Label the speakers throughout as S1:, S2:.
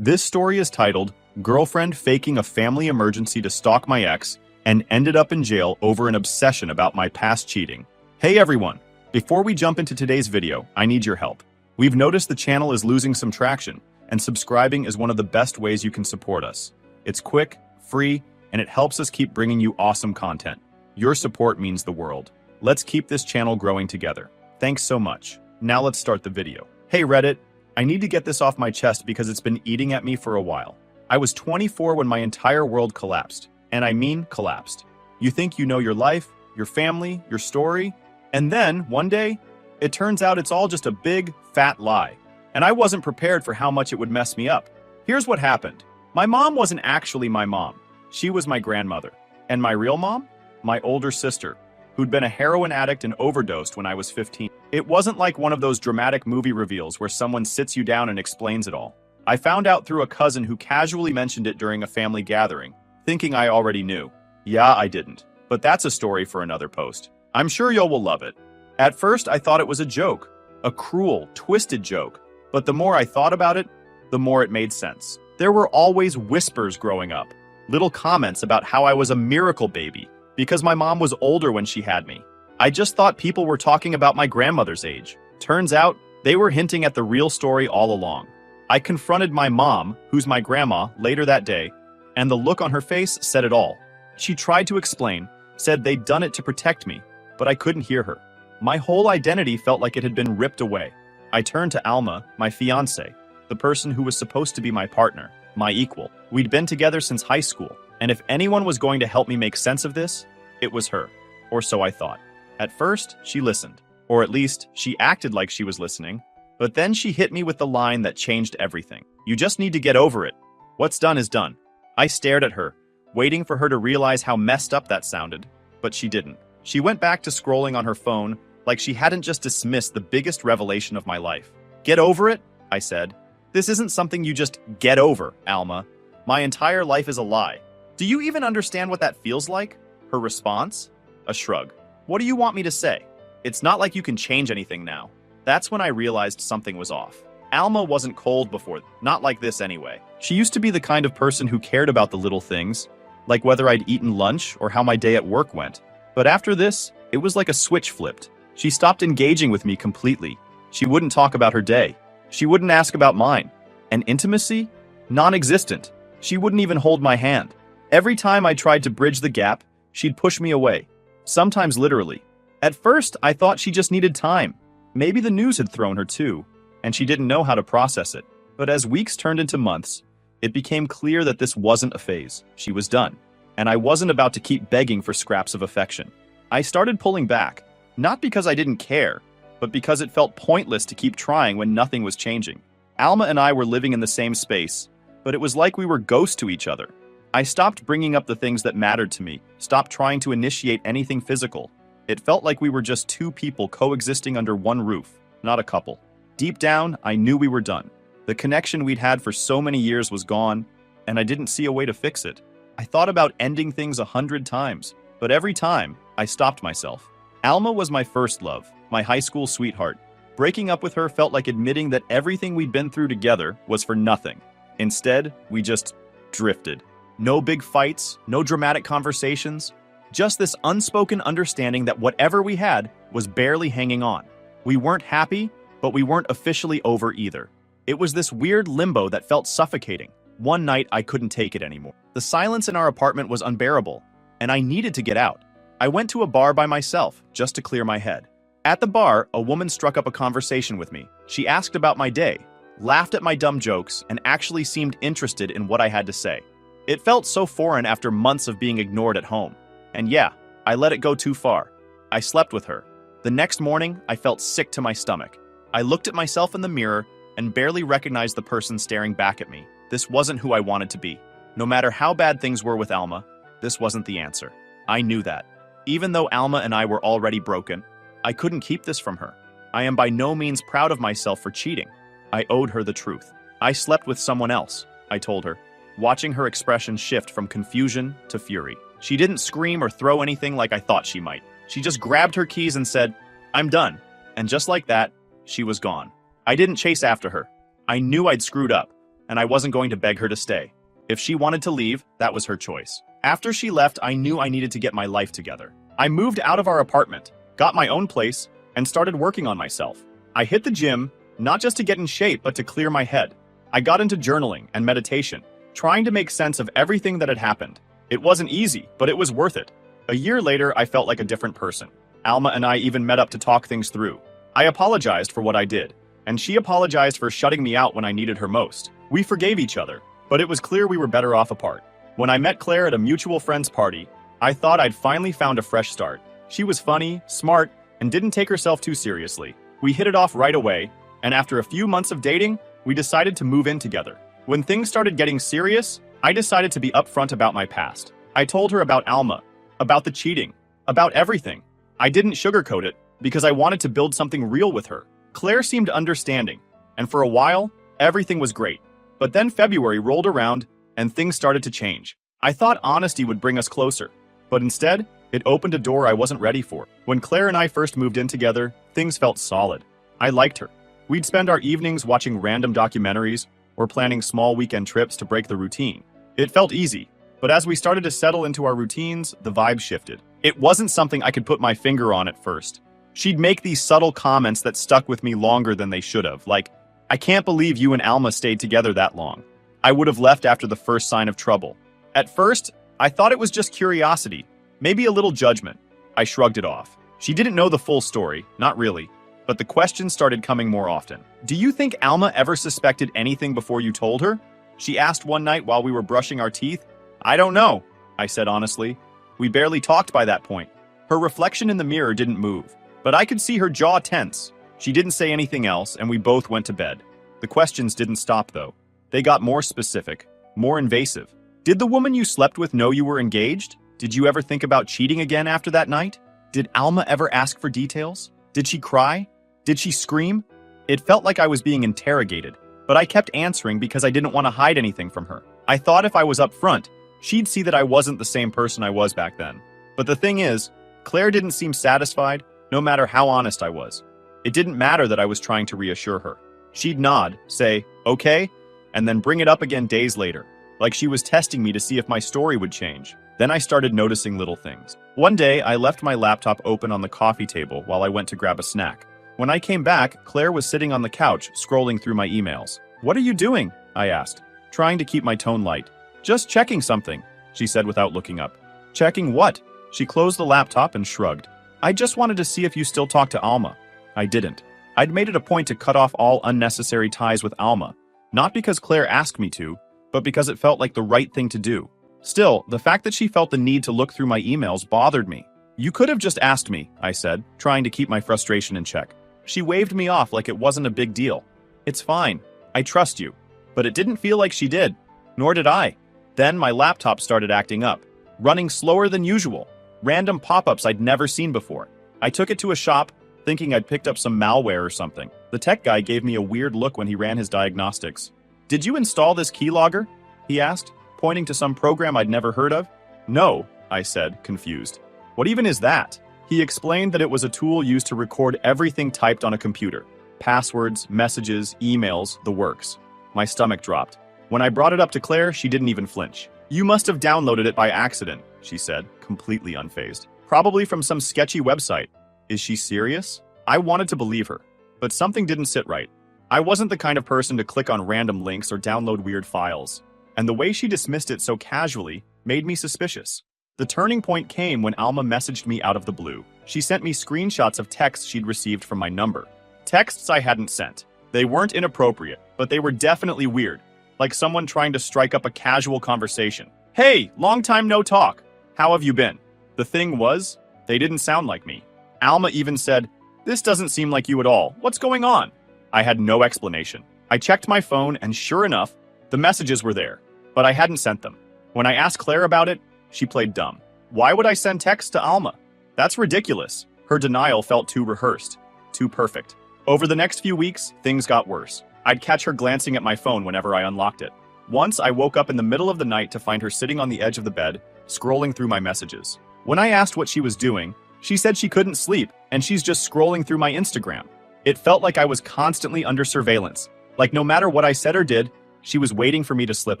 S1: This story is titled, Girlfriend Faking a Family Emergency to Stalk My Ex and Ended Up in Jail Over an Obsession About My Past Cheating. Hey everyone! Before we jump into today's video, I need your help. We've noticed the channel is losing some traction, and subscribing is one of the best ways you can support us. It's quick, free, and it helps us keep bringing you awesome content. Your support means the world. Let's keep this channel growing together. Thanks so much. Now let's start the video. Hey Reddit! I need to get this off my chest because it's been eating at me for a while. I was 24 when my entire world collapsed. And I mean collapsed. You think you know your life, your family, your story, and then, one day, it turns out it's all just a big, fat lie. And I wasn't prepared for how much it would mess me up. Here's what happened. My mom wasn't actually my mom. She was my grandmother. And my real mom? My older sister, who'd been a heroin addict and overdosed when I was 15. It wasn't like one of those dramatic movie reveals where someone sits you down and explains it all. I found out through a cousin who casually mentioned it during a family gathering, thinking I already knew. Yeah, I didn't. But that's a story for another post. I'm sure y'all will love it. At first, I thought it was a joke. A cruel, twisted joke. But the more I thought about it, the more it made sense. There were always whispers growing up. Little comments about how I was a miracle baby, because my mom was older when she had me. I just thought people were talking about my grandmother's age. Turns out, they were hinting at the real story all along. I confronted my mom, who's my grandma, later that day, and the look on her face said it all. She tried to explain, said they'd done it to protect me, but I couldn't hear her. My whole identity felt like it had been ripped away. I turned to Alma, my fiancée, the person who was supposed to be my partner, my equal. We'd been together since high school, and if anyone was going to help me make sense of this, it was her. Or so I thought. At first, she listened. Or at least, she acted like she was listening. But then she hit me with the line that changed everything. You just need to get over it. What's done is done. I stared at her, waiting for her to realize how messed up that sounded. But she didn't. She went back to scrolling on her phone like she hadn't just dismissed the biggest revelation of my life. Get over it? I said. This isn't something you just get over, Alma. My entire life is a lie. Do you even understand what that feels like? Her response? A shrug. What do you want me to say? It's not like you can change anything now. That's when I realized something was off. Alma wasn't cold before, not like this anyway. She used to be the kind of person who cared about the little things, like whether I'd eaten lunch or how my day at work went. But after this, it was like a switch flipped. She stopped engaging with me completely. She wouldn't talk about her day. She wouldn't ask about mine. And intimacy? Non-existent. She wouldn't even hold my hand. Every time I tried to bridge the gap, she'd push me away. Sometimes literally. At first, I thought she just needed time. Maybe the news had thrown her too, and she didn't know how to process it. But as weeks turned into months, it became clear that this wasn't a phase. She was done. And I wasn't about to keep begging for scraps of affection. I started pulling back, not because I didn't care, but because it felt pointless to keep trying when nothing was changing. Alma and I were living in the same space, but it was like we were ghosts to each other. I stopped bringing up the things that mattered to me, stopped trying to initiate anything physical. It felt like we were just two people coexisting under one roof, not a couple. Deep down, I knew we were done. The connection we'd had for so many years was gone, and I didn't see a way to fix it. I thought about ending things 100 times, but every time, I stopped myself. Alma was my first love, my high school sweetheart. Breaking up with her felt like admitting that everything we'd been through together was for nothing. Instead, we just drifted. No big fights, no dramatic conversations, just this unspoken understanding that whatever we had was barely hanging on. We weren't happy, but we weren't officially over either. It was this weird limbo that felt suffocating. One night, I couldn't take it anymore. The silence in our apartment was unbearable, and I needed to get out. I went to a bar by myself, just to clear my head. At the bar, a woman struck up a conversation with me. She asked about my day, laughed at my dumb jokes, and actually seemed interested in what I had to say. It felt so foreign after months of being ignored at home. And yeah, I let it go too far. I slept with her. The next morning, I felt sick to my stomach. I looked at myself in the mirror and barely recognized the person staring back at me. This wasn't who I wanted to be. No matter how bad things were with Alma, this wasn't the answer. I knew that. Even though Alma and I were already broken, I couldn't keep this from her. I am by no means proud of myself for cheating. I owed her the truth. I slept with someone else, I told her, watching her expression shift from confusion to fury. She didn't scream or throw anything like I thought she might. She just grabbed her keys and said, "I'm done." And just like that, she was gone. I didn't chase after her. I knew I'd screwed up, and I wasn't going to beg her to stay. If she wanted to leave, that was her choice. After she left, I knew I needed to get my life together. I moved out of our apartment, got my own place, and started working on myself. I hit the gym, not just to get in shape, but to clear my head. I got into journaling and meditation, trying to make sense of everything that had happened. It wasn't easy, but it was worth it. A year later, I felt like a different person. Alma and I even met up to talk things through. I apologized for what I did, and she apologized for shutting me out when I needed her most. We forgave each other, but it was clear we were better off apart. When I met Claire at a mutual friend's party, I thought I'd finally found a fresh start. She was funny, smart, and didn't take herself too seriously. We hit it off right away, and after a few months of dating, we decided to move in together. When things started getting serious, I decided to be upfront about my past. I told her about Alma, about the cheating, about everything. I didn't sugarcoat it because I wanted to build something real with her. Claire seemed understanding, and for a while, everything was great. But then February rolled around, and things started to change. I thought honesty would bring us closer, but instead, it opened a door I wasn't ready for. When Claire and I first moved in together, things felt solid. I liked her. We'd spend our evenings watching random documentaries or planning small weekend trips to break the routine. It felt easy, but as we started to settle into our routines, the vibe shifted. It wasn't something I could put my finger on at first. She'd make these subtle comments that stuck with me longer than they should have, like, "I can't believe you and Alma stayed together that long. I would have left after the first sign of trouble." At first, I thought it was just curiosity, maybe a little judgment. I shrugged it off. She didn't know the full story, not really, but the questions started coming more often. "Do you think Alma ever suspected anything before you told her?" she asked one night while we were brushing our teeth. "I don't know," I said honestly. We barely talked by that point. Her reflection in the mirror didn't move, but I could see her jaw tense. She didn't say anything else, and we both went to bed. The questions didn't stop, though. They got more specific, more invasive. "Did the woman you slept with know you were engaged? Did you ever think about cheating again after that night? Did Alma ever ask for details? Did she cry? Did she scream?" It felt like I was being interrogated, but I kept answering because I didn't want to hide anything from her. I thought if I was upfront, she'd see that I wasn't the same person I was back then. But the thing is, Claire didn't seem satisfied, no matter how honest I was. It didn't matter that I was trying to reassure her. She'd nod, say, "Okay," and then bring it up again days later, like she was testing me to see if my story would change. Then I started noticing little things. One day, I left my laptop open on the coffee table while I went to grab a snack. When I came back, Claire was sitting on the couch, scrolling through my emails. "What are you doing?" I asked, trying to keep my tone light. "Just checking something," she said without looking up. "Checking what?" She closed the laptop and shrugged. "I just wanted to see if you still talk to Alma." I didn't. I'd made it a point to cut off all unnecessary ties with Alma, not because Claire asked me to, but because it felt like the right thing to do. Still, the fact that she felt the need to look through my emails bothered me. "You could have just asked me," I said, trying to keep my frustration in check. She waved me off like it wasn't a big deal. "It's fine. I trust you." But it didn't feel like she did. Nor did I. Then my laptop started acting up, running slower than usual. Random pop-ups I'd never seen before. I took it to a shop, thinking I'd picked up some malware or something. The tech guy gave me a weird look when he ran his diagnostics. "Did you install this keylogger?" he asked, pointing to some program I'd never heard of. "No," I said, confused. "What even is that?" He explained that it was a tool used to record everything typed on a computer. Passwords, messages, emails, the works. My stomach dropped. When I brought it up to Claire, she didn't even flinch. "You must have downloaded it by accident," she said, completely unfazed. "Probably from some sketchy website." Is she serious? I wanted to believe her, but something didn't sit right. I wasn't the kind of person to click on random links or download weird files, and the way she dismissed it so casually made me suspicious. The turning point came when Alma messaged me out of the blue. She sent me screenshots of texts she'd received from my number. Texts I hadn't sent. They weren't inappropriate, but they were definitely weird, like someone trying to strike up a casual conversation. "Hey, long time no talk. How have you been?" The thing was, they didn't sound like me. Alma even said, "This doesn't seem like you at all. What's going on?" I had no explanation. I checked my phone, and sure enough, the messages were there, but I hadn't sent them. When I asked Claire about it, she played dumb. Why would I send texts to Alma? That's ridiculous. Her denial felt too rehearsed, too perfect. Over the next few weeks, things got worse. I'd catch her glancing at my phone whenever I unlocked it. Once, I woke up in the middle of the night to find her sitting on the edge of the bed, scrolling through my messages. When I asked what she was doing, she said she couldn't sleep, and she's just scrolling through my Instagram. It felt like I was constantly under surveillance, like no matter what I said or did, She was waiting for me to slip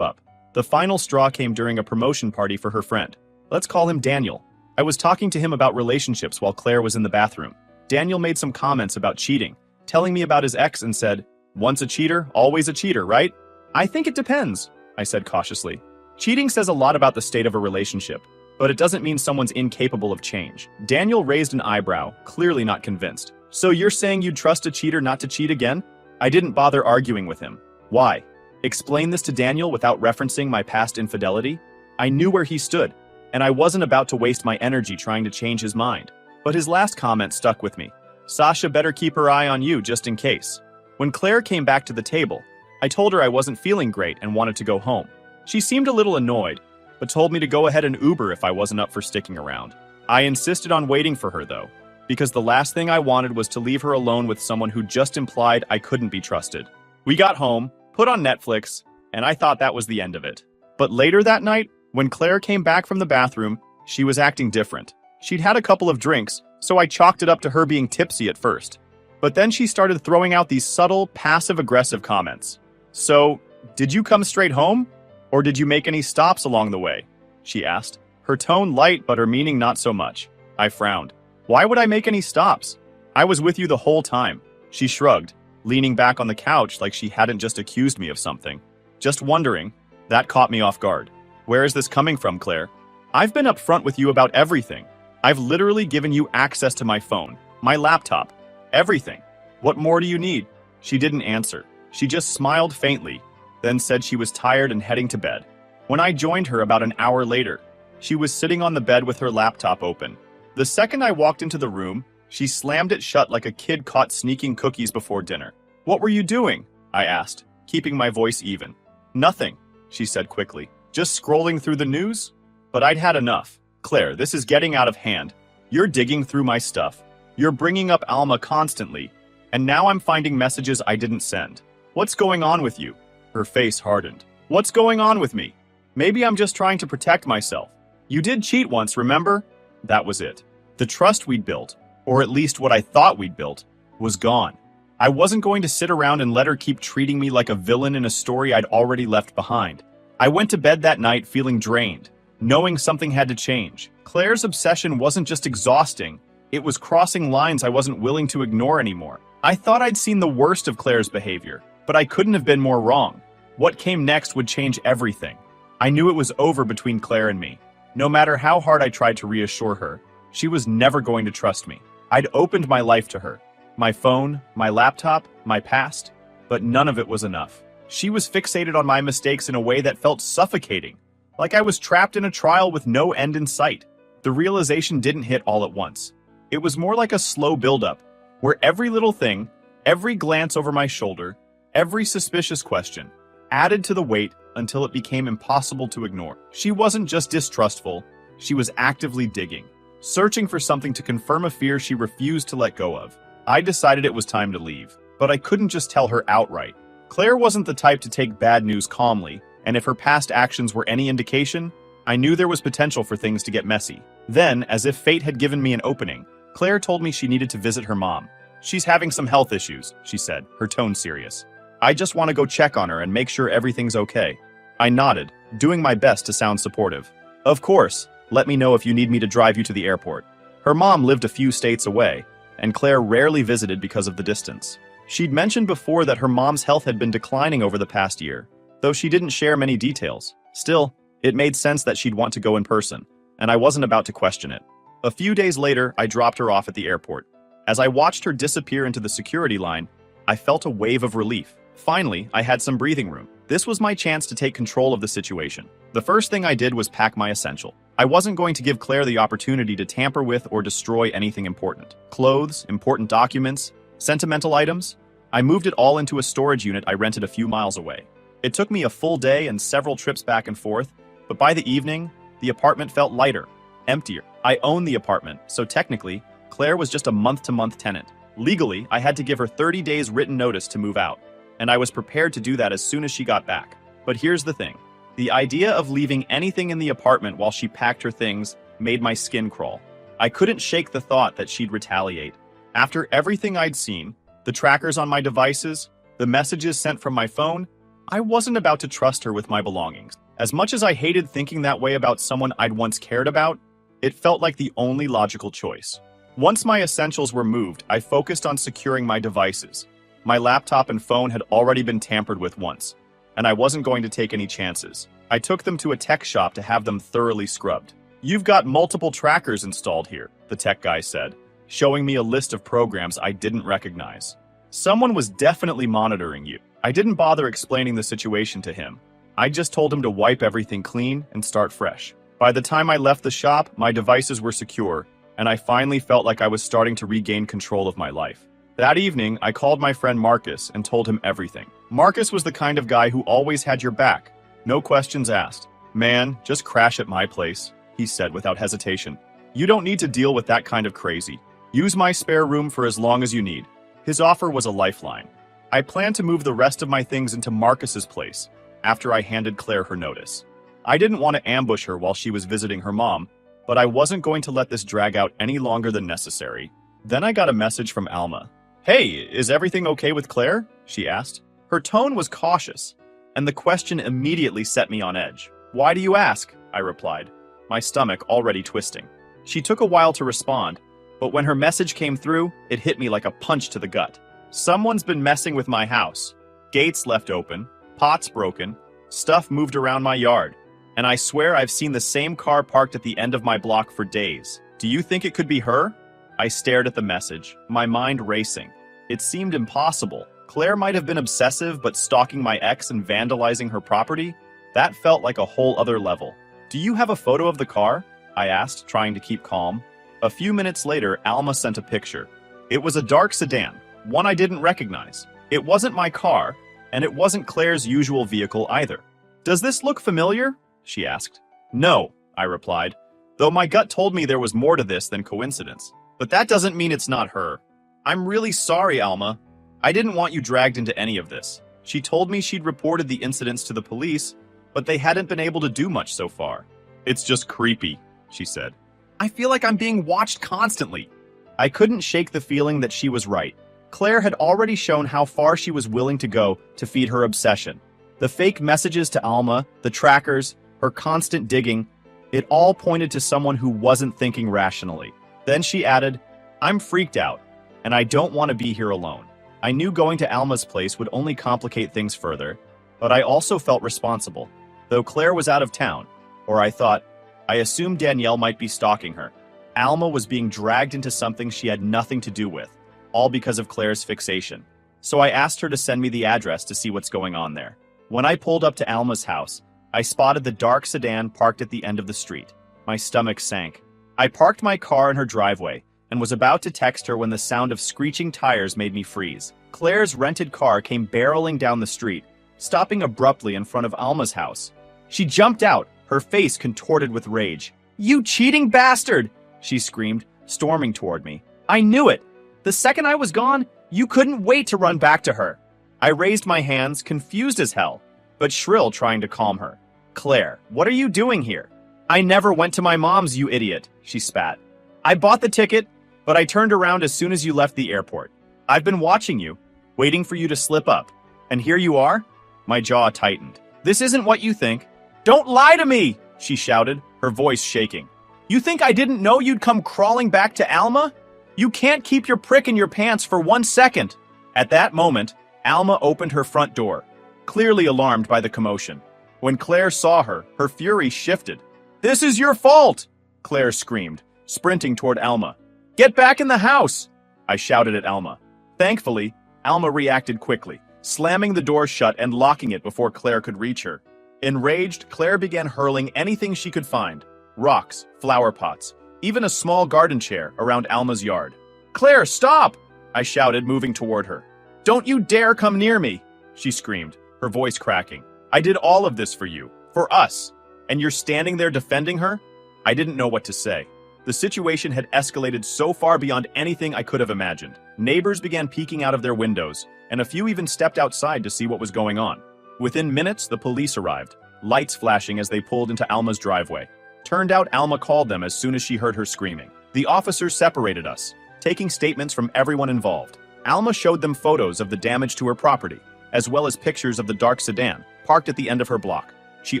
S1: up. The final straw came during a promotion party for her friend. Let's call him Daniel. I was talking to him about relationships while Claire was in the bathroom. Daniel made some comments about cheating, telling me about his ex and said, "Once a cheater, always a cheater, right?" "I think it depends," I said cautiously. "Cheating says a lot about the state of a relationship, but it doesn't mean someone's incapable of change." Daniel raised an eyebrow, clearly not convinced. "So you're saying you'd trust a cheater not to cheat again?" I didn't bother arguing with him. Why? Explain this to Daniel without referencing my past infidelity? I knew where he stood, and I wasn't about to waste my energy trying to change his mind. But his last comment stuck with me. "Sasha better keep her eye on you just in case." When Claire came back to the table, I told her I wasn't feeling great and wanted to go home. She seemed a little annoyed, but told me to go ahead and Uber if I wasn't up for sticking around. I insisted on waiting for her though, because the last thing I wanted was to leave her alone with someone who just implied I couldn't be trusted. We got home, put on Netflix, and I thought that was the end of it. But later that night, when Claire came back from the bathroom, she was acting different. She'd had a couple of drinks, so I chalked it up to her being tipsy at first. But then she started throwing out these subtle, passive-aggressive comments. "So, did you come straight home? Or did you make any stops along the way?" she asked. Her tone light, but her meaning not so much. I frowned. "Why would I make any stops? I was with you the whole time." She shrugged, leaning back on the couch like she hadn't just accused me of something. "Just wondering." That caught me off guard. "Where is this coming from, Claire? I've been upfront with you about everything. I've literally given you access to my phone, my laptop, everything. What more do you need?" She didn't answer. She just smiled faintly, then said she was tired and heading to bed. When I joined her about an hour later, she was sitting on the bed with her laptop open. The second I walked into the room, she slammed it shut like a kid caught sneaking cookies before dinner. "What were you doing?" I asked, keeping my voice even. "Nothing," she said quickly. "Just scrolling through the news?" But I'd had enough. "Claire, this is getting out of hand. You're digging through my stuff. You're bringing up Alma constantly. And now I'm finding messages I didn't send. What's going on with you?" Her face hardened. "What's going on with me? Maybe I'm just trying to protect myself. You did cheat once, remember?" That was it. The trust we'd built, or at least what I thought we'd built, was gone. I wasn't going to sit around and let her keep treating me like a villain in a story I'd already left behind. I went to bed that night feeling drained, knowing something had to change. Claire's obsession wasn't just exhausting, it was crossing lines I wasn't willing to ignore anymore. I thought I'd seen the worst of Claire's behavior, but I couldn't have been more wrong. What came next would change everything. I knew it was over between Claire and me. No matter how hard I tried to reassure her, she was never going to trust me. I'd opened my life to her. My phone, my laptop, my past, but none of it was enough. She was fixated on my mistakes in a way that felt suffocating, like I was trapped in a trial with no end in sight. The realization didn't hit all at once. It was more like a slow buildup, where every little thing, every glance over my shoulder, every suspicious question, added to the weight until it became impossible to ignore. She wasn't just distrustful, she was actively digging, searching for something to confirm a fear she refused to let go of. I decided it was time to leave, but I couldn't just tell her outright. Claire wasn't the type to take bad news calmly, and if her past actions were any indication, I knew there was potential for things to get messy. Then, as if fate had given me an opening, Claire told me she needed to visit her mom. "She's having some health issues," she said, her tone serious. "I just want to go check on her and make sure everything's okay." I nodded, doing my best to sound supportive. "Of course, let me know if you need me to drive you to the airport." Her mom lived a few states away, and Claire rarely visited because of the distance. She'd mentioned before that her mom's health had been declining over the past year, though she didn't share many details. Still, it made sense that she'd want to go in person, and I wasn't about to question it. A few days later, I dropped her off at the airport. As I watched her disappear into the security line, I felt a wave of relief. Finally, I had some breathing room. This was my chance to take control of the situation. The first thing I did was pack my essential. I wasn't going to give Claire the opportunity to tamper with or destroy anything important. Clothes, important documents, sentimental items. I moved it all into a storage unit I rented a few miles away. It took me a full day and several trips back and forth, but by the evening, the apartment felt lighter, emptier. I own the apartment, so technically, Claire was just a month-to-month tenant. Legally, I had to give her 30 days written notice to move out, and I was prepared to do that as soon as she got back. But here's the thing. The idea of leaving anything in the apartment while she packed her things made my skin crawl. I couldn't shake the thought that she'd retaliate. After everything I'd seen, the trackers on my devices, the messages sent from my phone, I wasn't about to trust her with my belongings. As much as I hated thinking that way about someone I'd once cared about, it felt like the only logical choice. Once my essentials were moved, I focused on securing my devices. My laptop and phone had already been tampered with once, and I wasn't going to take any chances. I took them to a tech shop to have them thoroughly scrubbed. "You've got multiple trackers installed here," the tech guy said, showing me a list of programs I didn't recognize. Someone was definitely monitoring you. I didn't bother explaining the situation to him. I just told him to wipe everything clean and start fresh. By the time I left the shop, my devices were secure, and I finally felt like I was starting to regain control of my life. That evening, I called my friend Marcus and told him everything. Marcus was the kind of guy who always had your back. No questions asked. "Man, just crash at my place," he said without hesitation. "You don't need to deal with that kind of crazy. Use my spare room for as long as you need." His offer was a lifeline. I planned to move the rest of my things into Marcus's place after I handed Claire her notice. I didn't want to ambush her while she was visiting her mom, but I wasn't going to let this drag out any longer than necessary. Then I got a message from Alma. "Hey, is everything okay with Claire?" she asked. Her tone was cautious, and the question immediately set me on edge. "Why do you ask?" I replied, my stomach already twisting. She took a while to respond, but when her message came through, it hit me like a punch to the gut. "Someone's been messing with my house. Gates left open, pots broken, stuff moved around my yard, and I swear I've seen the same car parked at the end of my block for days. Do you think it could be her?" I stared at the message, my mind racing. It seemed impossible. Claire might have been obsessive, but stalking my ex and vandalizing her property? That felt like a whole other level. "Do you have a photo of the car?" I asked, trying to keep calm. A few minutes later, Alma sent a picture. It was a dark sedan, one I didn't recognize. It wasn't my car, and it wasn't Claire's usual vehicle either. "Does this look familiar?" she asked. "No," I replied, though my gut told me there was more to this than coincidence. "But that doesn't mean it's not her." "I'm really sorry, Alma. I didn't want you dragged into any of this." She told me she'd reported the incidents to the police, but they hadn't been able to do much so far. "It's just creepy," she said. "I feel like I'm being watched constantly." I couldn't shake the feeling that she was right. Claire had already shown how far she was willing to go to feed her obsession. The fake messages to Alma, the trackers, her constant digging, it all pointed to someone who wasn't thinking rationally. Then she added, "I'm freaked out, and I don't want to be here alone." I knew going to Alma's place would only complicate things further, but I also felt responsible. Though Claire was out of town, or I assumed Danielle might be stalking her. Alma was being dragged into something she had nothing to do with, all because of Claire's fixation. So I asked her to send me the address to see what's going on there. When I pulled up to Alma's house, I spotted the dark sedan parked at the end of the street. My stomach sank. I parked my car in her driveway and was about to text her when the sound of screeching tires made me freeze. Claire's rented car came barreling down the street, stopping abruptly in front of Alma's house. She jumped out, her face contorted with rage. "You cheating bastard!" she screamed, storming toward me. "I knew it! The second I was gone, you couldn't wait to run back to her." I raised my hands, confused as hell, but shrill, trying to calm her. "Claire, what are you doing here?" "I never went to my mom's, you idiot," she spat. "I bought the ticket, but I turned around as soon as you left the airport. I've been watching you, waiting for you to slip up. And here you are?" My jaw tightened. "This isn't what you think." "Don't lie to me!" she shouted, her voice shaking. "You think I didn't know you'd come crawling back to Alma? You can't keep your prick in your pants for 1 second." At that moment, Alma opened her front door, clearly alarmed by the commotion. When Claire saw her, her fury shifted. "This is your fault!" Claire screamed, sprinting toward Alma. "Get back in the house!" I shouted at Alma. Thankfully, Alma reacted quickly, slamming the door shut and locking it before Claire could reach her. Enraged, Claire began hurling anything she could find, rocks, flower pots, even a small garden chair around Alma's yard. "Claire, stop!" I shouted, moving toward her. "Don't you dare come near me!" she screamed, her voice cracking. "I did all of this for you, for us, and you're standing there defending her?" I didn't know what to say. The situation had escalated so far beyond anything I could have imagined. Neighbors began peeking out of their windows, and a few even stepped outside to see what was going on. Within minutes, the police arrived, lights flashing as they pulled into Alma's driveway. Turned out Alma called them as soon as she heard her screaming. The officers separated us, taking statements from everyone involved. Alma showed them photos of the damage to her property. as well as pictures of the dark sedan parked at the end of her block. She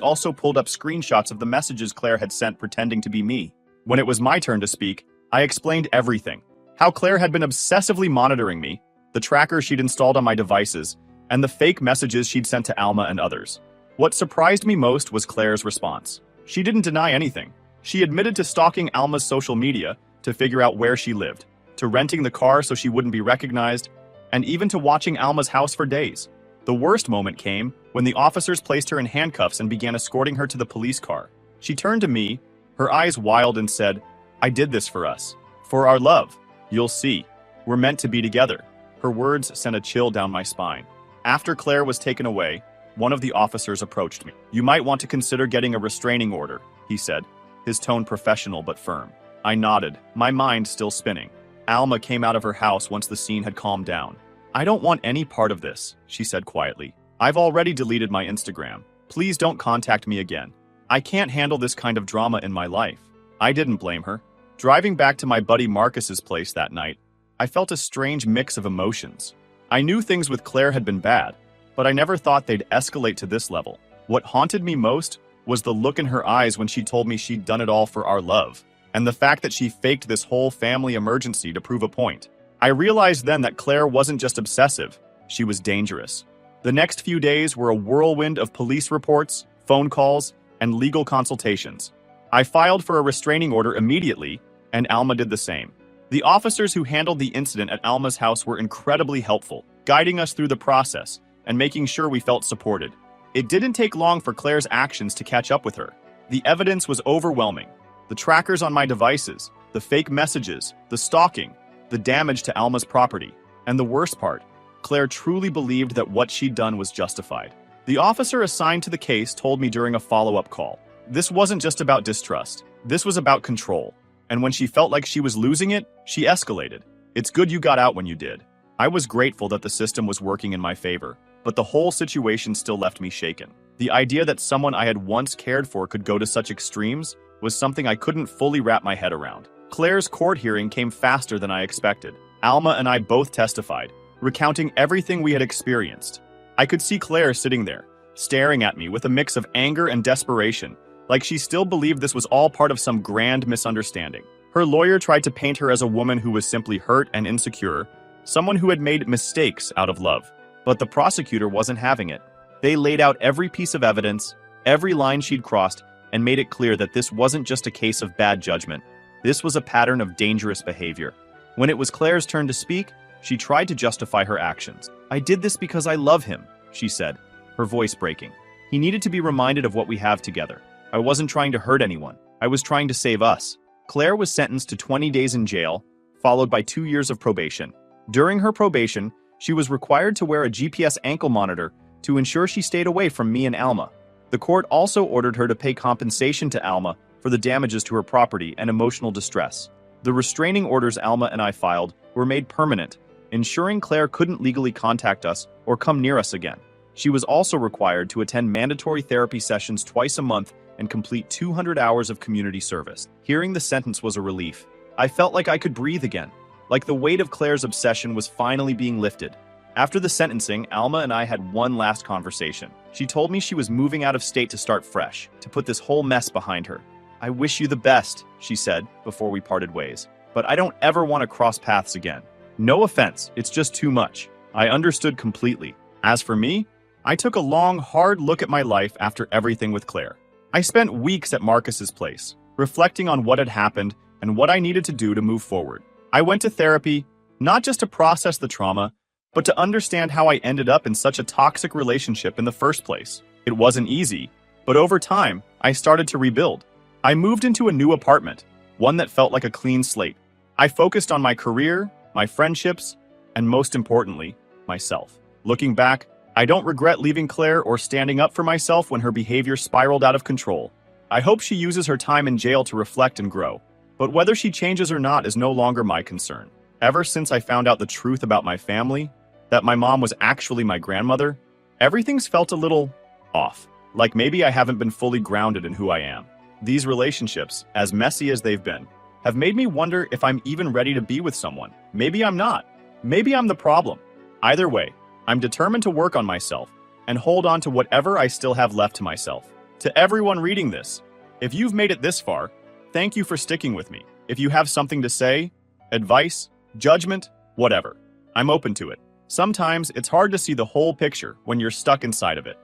S1: also pulled up screenshots of the messages Claire had sent pretending to be me. When it was my turn to speak, I explained everything. How Claire had been obsessively monitoring me, the tracker she'd installed on my devices, and the fake messages she'd sent to Alma and others. What surprised me most was Claire's response. She didn't deny anything. She admitted to stalking Alma's social media to figure out where she lived, to renting the car so she wouldn't be recognized, and even to watching Alma's house for days. The worst moment came when the officers placed her in handcuffs and began escorting her to the police car. She turned to me, her eyes wild, and said, "I did this for us. For our love. You'll see. We're meant to be together." Her words sent a chill down my spine. After Claire was taken away, one of the officers approached me. "You might want to consider getting a restraining order," he said, his tone professional but firm. I nodded, my mind still spinning. Alma came out of her house once the scene had calmed down. "I don't want any part of this," she said quietly. "I've already deleted my Instagram. Please don't contact me again. I can't handle this kind of drama in my life." I didn't blame her. Driving back to my buddy Marcus's place that night, I felt a strange mix of emotions. I knew things with Claire had been bad, but I never thought they'd escalate to this level. What haunted me most was the look in her eyes when she told me she'd done it all for our love, and the fact that she faked this whole family emergency to prove a point. I realized then that Claire wasn't just obsessive, she was dangerous. The next few days were a whirlwind of police reports, phone calls, and legal consultations. I filed for a restraining order immediately, and Alma did the same. The officers who handled the incident at Alma's house were incredibly helpful, guiding us through the process and making sure we felt supported. It didn't take long for Claire's actions to catch up with her. The evidence was overwhelming. The trackers on my devices, the fake messages, the stalking, the damage to Alma's property, and the worst part, Claire truly believed that what she'd done was justified. The officer assigned to the case told me during a follow-up call, this wasn't just about distrust, this was about control. And when she felt like she was losing it, she escalated. "It's good you got out when you did." I was grateful that the system was working in my favor, but the whole situation still left me shaken. The idea that someone I had once cared for could go to such extremes was something I couldn't fully wrap my head around. Claire's court hearing came faster than I expected. Alma and I both testified, recounting everything we had experienced. I could see Claire sitting there, staring at me with a mix of anger and desperation, like she still believed this was all part of some grand misunderstanding. Her lawyer tried to paint her as a woman who was simply hurt and insecure, someone who had made mistakes out of love. But the prosecutor wasn't having it. They laid out every piece of evidence, every line she'd crossed, and made it clear that this wasn't just a case of bad judgment. This was a pattern of dangerous behavior. When it was Claire's turn to speak, she tried to justify her actions. "I did this because I love him," she said, her voice breaking. "He needed to be reminded of what we have together. I wasn't trying to hurt anyone. I was trying to save us." Claire was sentenced to 20 days in jail, followed by 2 years of probation. During her probation, she was required to wear a GPS ankle monitor to ensure she stayed away from me and Alma. The court also ordered her to pay compensation to Alma for the damages to her property and emotional distress. The restraining orders Alma and I filed were made permanent, ensuring Claire couldn't legally contact us or come near us again. She was also required to attend mandatory therapy sessions twice a month and complete 200 hours of community service. Hearing the sentence was a relief. I felt like I could breathe again, like the weight of Claire's obsession was finally being lifted. After the sentencing, Alma and I had one last conversation. She told me she was moving out of state to start fresh, to put this whole mess behind her. "I wish you the best," she said before we parted ways, "but I don't ever want to cross paths again." No offense, it's just too much. I understood completely. As for me, I took a long, hard look at my life after everything with Claire. I spent weeks at Marcus's place, reflecting on what had happened and what I needed to do to move forward. I went to therapy, not just to process the trauma, but to understand how I ended up in such a toxic relationship in the first place. It wasn't easy, but over time, I started to rebuild. I moved into a new apartment, one that felt like a clean slate. I focused on my career, my friendships, and most importantly, myself. Looking back, I don't regret leaving Claire or standing up for myself when her behavior spiraled out of control. I hope she uses her time in jail to reflect and grow. But whether she changes or not is no longer my concern. Ever since I found out the truth about my family, that my mom was actually my grandmother, everything's felt a little off. Like maybe I haven't been fully grounded in who I am. These relationships, as messy as they've been, have made me wonder if I'm even ready to be with someone. Maybe I'm not. Maybe I'm the problem. Either way, I'm determined to work on myself and hold on to whatever I still have left to myself. To everyone reading this, if you've made it this far, thank you for sticking with me. If you have something to say, advice, judgment, whatever, I'm open to it. Sometimes it's hard to see the whole picture when you're stuck inside of it.